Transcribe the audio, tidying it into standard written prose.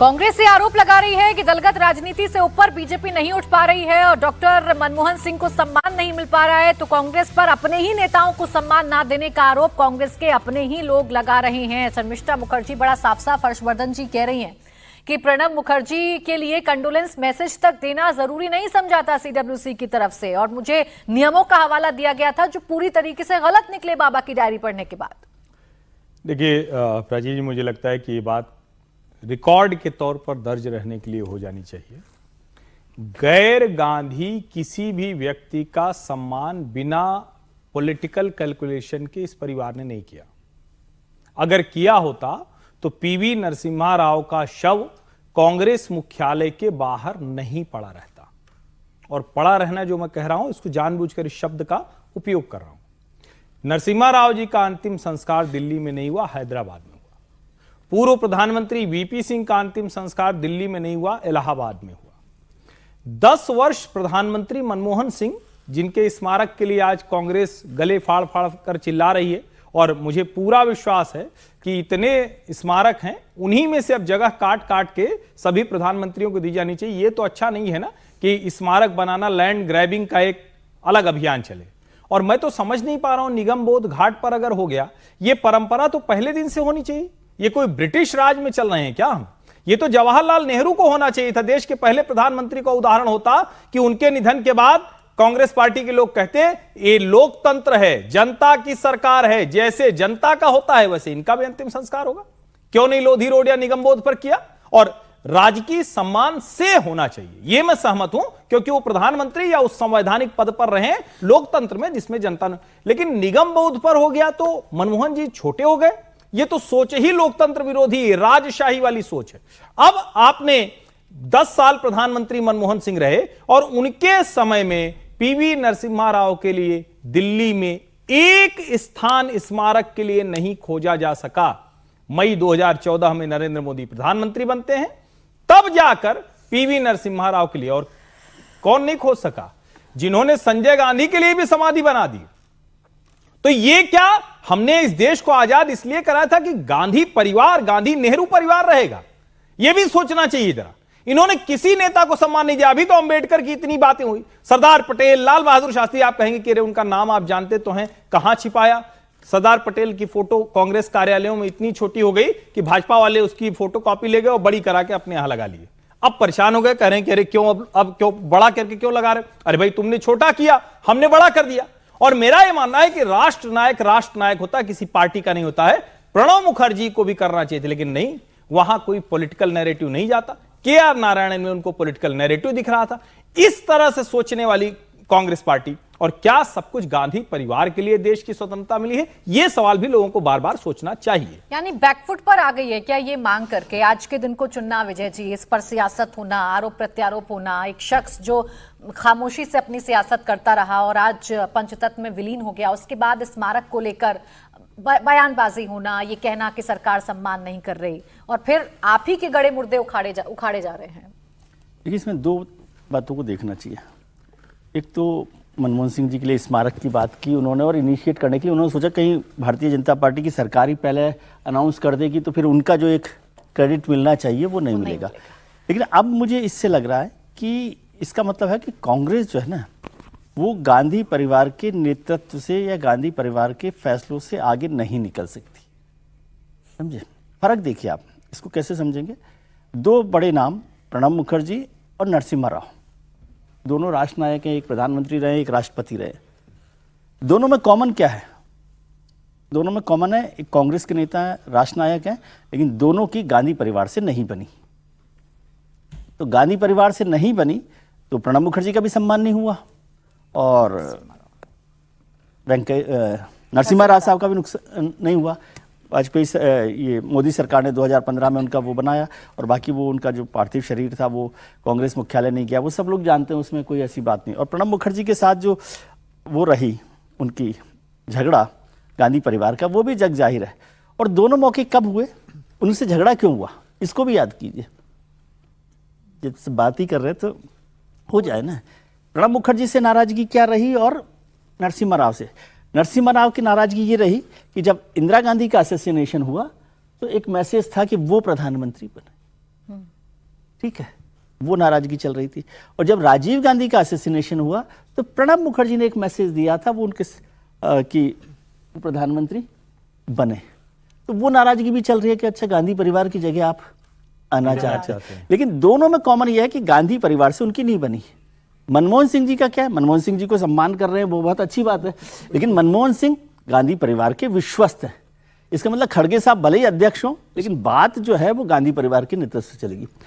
कांग्रेस ये आरोप लगा रही है कि दलगत राजनीति से ऊपर बीजेपी नहीं उठ पा रही है और डॉक्टर मनमोहन सिंह को सम्मान नहीं मिल पा रहा है, तो कांग्रेस पर अपने ही नेताओं को सम्मान ना देने का आरोप कांग्रेस के अपने ही लोग लगा रहे हैं। शर्मिष्ठा मुखर्जी बड़ा साफ साफ हर्षवर्धन जी कह रही हैं कि प्रणब मुखर्जी के लिए कंडोलेंस मैसेज तक देना जरूरी नहीं समझाता सीडब्ल्यूसी की तरफ से, और मुझे नियमों का हवाला दिया गया था जो पूरी तरीके से गलत निकले बाबा की डायरी पढ़ने के बाद। देखिए प्राची जी, मुझे लगता है कि ये बात रिकॉर्ड के तौर पर दर्ज रहने के लिए हो जानी चाहिए। गैर गांधी किसी भी व्यक्ति का सम्मान बिना पॉलिटिकल कैलकुलेशन के इस परिवार ने नहीं किया। अगर किया होता तो पीवी नरसिम्हा राव का शव कांग्रेस मुख्यालय के बाहर नहीं पड़ा रहता। और पड़ा रहना जो मैं कह रहा हूं, इसको जानबूझकर इस शब्द का उपयोग कर रहा हूं। नरसिम्हा राव जी का अंतिम संस्कार दिल्ली में नहीं हुआ, हैदराबाद में हुआ। पूर्व प्रधानमंत्री वीपी सिंह का अंतिम संस्कार दिल्ली में नहीं हुआ, इलाहाबाद में हुआ। 10 वर्ष प्रधानमंत्री मनमोहन सिंह, जिनके स्मारक के लिए आज कांग्रेस गले फाड़ फाड़ कर चिल्ला रही है, और मुझे पूरा विश्वास है कि इतने स्मारक हैं, उन्हीं में से अब जगह काट काट के सभी प्रधानमंत्रियों को दी जानी चाहिए। ये तो अच्छा नहीं है ना कि स्मारक बनाना, लैंड ग्रैबिंग का एक अलग अभियान चले। और मैं तो समझ नहीं पा रहा हूं, निगम बोध घाट पर अगर हो गया, ये परंपरा तो पहले दिन से होनी चाहिए। ये कोई ब्रिटिश राज में चल रहे हैं क्या हम? ये तो जवाहरलाल नेहरू को होना चाहिए था, देश के पहले प्रधानमंत्री का उदाहरण होता कि उनके निधन के बाद कांग्रेस पार्टी के लोग कहते ये लोकतंत्र है, जनता की सरकार है, जैसे जनता का होता है वैसे इनका भी अंतिम संस्कार होगा। क्यों नहीं लोधी रोड या निगम बोध पर किया? और राजकीय सम्मान से होना चाहिए, यह मैं सहमत हूं, क्योंकि वो प्रधानमंत्री या उस संवैधानिक पद पर रहे लोकतंत्र में जिसमें जनता ने। लेकिन निगम बोध पर हो गया तो मनमोहन जी छोटे हो गए। ये तो सोच ही लोकतंत्र विरोधी, राजशाही वाली सोच है। अब आपने 10 साल प्रधानमंत्री मनमोहन सिंह रहे और उनके समय में पीवी नरसिम्हा राव के लिए दिल्ली में एक स्थान स्मारक के लिए नहीं खोजा जा सका। मई 2014 में नरेंद्र मोदी प्रधानमंत्री बनते हैं, तब जाकर पीवी नरसिम्हा राव के लिए। और कौन नहीं खोज सका? जिन्होंने संजय गांधी के लिए भी समाधि बना दी। तो ये क्या हमने इस देश को आजाद इसलिए कराया था कि गांधी परिवार, गांधी नेहरू परिवार रहेगा? यह भी सोचना चाहिए जरा। इन्होंने किसी नेता को सम्मान नहीं दिया। अभी तो अंबेडकर की इतनी बातें हुई, सरदार पटेल, लाल बहादुर शास्त्री, आप कहेंगे कि उनका नाम आप जानते तो हैं, कहां छिपाया? सरदार पटेल की फोटो कांग्रेस कार्यालयों में इतनी छोटी हो गई कि भाजपा वाले उसकी फोटो कॉपी ले गए और बड़ी करा के अपने यहां लगा लिए। अब परेशान हो गए, कह रहे हैं कि अरे क्यों अब क्यों बड़ा करके क्यों लगा रहे? अरे भाई, तुमने छोटा किया, हमने बड़ा कर दिया। और मेरा यह मानना है कि राष्ट्र नायक होता है, किसी पार्टी का नहीं होता है। प्रणब मुखर्जी को भी करना चाहिए था, लेकिन नहीं, वहां कोई पॉलिटिकल नैरेटिव नहीं जाता। के.आर. नारायणन में उनको पॉलिटिकल नैरेटिव दिख रहा था। इस तरह से सोचने वाली कांग्रेस पार्टी, और क्या सब कुछ गांधी परिवार के लिए देश की स्वतंत्रता मिली है? यह सवाल भी लोगों को बार बार सोचना चाहिए। यानी बैकफुट पर आ गई है क्या ये मांग करके आज के दिन को चुनना? विजय जी, इस पर सियासत होना, आरोप प्रत्यारोप होना, एक शख्स जो खामोशी से अपनी सियासत करता रहा और आज पंचतत्व में विलीन हो गया, उसके बाद स्मारक को लेकर बयानबाजी होना, ये कहना कि सरकार सम्मान नहीं कर रही, और फिर आप ही के गड़े मुर्दे उखाड़े जा रहे हैं। देखिए, इसमें दो बातों को देखना चाहिए। एक तो मनमोहन सिंह जी के लिए स्मारक की बात की उन्होंने, और इनिशिएट करने के लिए उन्होंने सोचा कहीं भारतीय जनता पार्टी की सरकार ही पहले अनाउंस कर देगी तो फिर उनका जो एक क्रेडिट मिलना चाहिए वो नहीं मिलेगा। लेकिन अब मुझे इससे लग रहा है कि इसका मतलब है कि कांग्रेस जो है ना, वो गांधी परिवार के नेतृत्व से या गांधी परिवार के फैसलों से आगे नहीं निकल सकती। समझे फर्क? देखिए, आप इसको कैसे समझेंगे? दो बड़े नाम, प्रणब मुखर्जी और नरसिम्हा राव, दोनों राष्ट्र नायक हैं। एक प्रधानमंत्री रहे, एक राष्ट्रपति रहे। दोनों में कॉमन क्या है? दोनों में कॉमन है, एक कांग्रेस के नेता है, राष्ट्र नायक हैं, लेकिन दोनों की गांधी परिवार से नहीं बनी। तो गांधी परिवार से नहीं बनी तो प्रणब मुखर्जी का भी सम्मान नहीं हुआ, और नरसिम्हा राव साहब का भी नुकसान नहीं हुआ। वाजपेयी ये मोदी सरकार ने 2015 में उनका वो बनाया, और बाकी वो उनका जो पार्थिव शरीर था वो कांग्रेस मुख्यालय नहीं गया, वो सब लोग जानते हैं, उसमें कोई ऐसी बात नहीं। और प्रणब मुखर्जी के साथ जो वो रही उनकी झगड़ा गांधी परिवार का, वो भी जग जाहिर है। और दोनों मौके कब हुए, उनसे झगड़ा क्यों हुआ, इसको भी याद कीजिए। जब बात ही कर रहे तो हो जाए ना। प्रणब मुखर्जी से नाराजगी क्या रही और नरसिम्हा राव से? नरसिम्हा राव की नाराजगी ये रही कि जब इंदिरा गांधी का असैसिनेशन हुआ तो एक मैसेज था कि वो प्रधानमंत्री बने, ठीक है, वो नाराजगी चल रही थी। और जब राजीव गांधी का असैसिनेशन हुआ तो प्रणब मुखर्जी ने एक मैसेज दिया था, वो उनके कि प्रधानमंत्री बने, तो वो नाराजगी भी चल रही है कि अच्छा गांधी परिवार की जगह आप आना चाहते हैं। लेकिन दोनों में कॉमन यह है कि गांधी परिवार से उनकी नहीं बनी। मनमोहन सिंह जी का क्या है, मनमोहन सिंह जी को सम्मान कर रहे हैं, वो बहुत अच्छी बात है, लेकिन मनमोहन सिंह गांधी परिवार के विश्वस्त है। इसका मतलब खड़गे साहब भले ही अध्यक्ष हों, लेकिन बात जो है वो गांधी परिवार के नेतृत्व से चलेगी।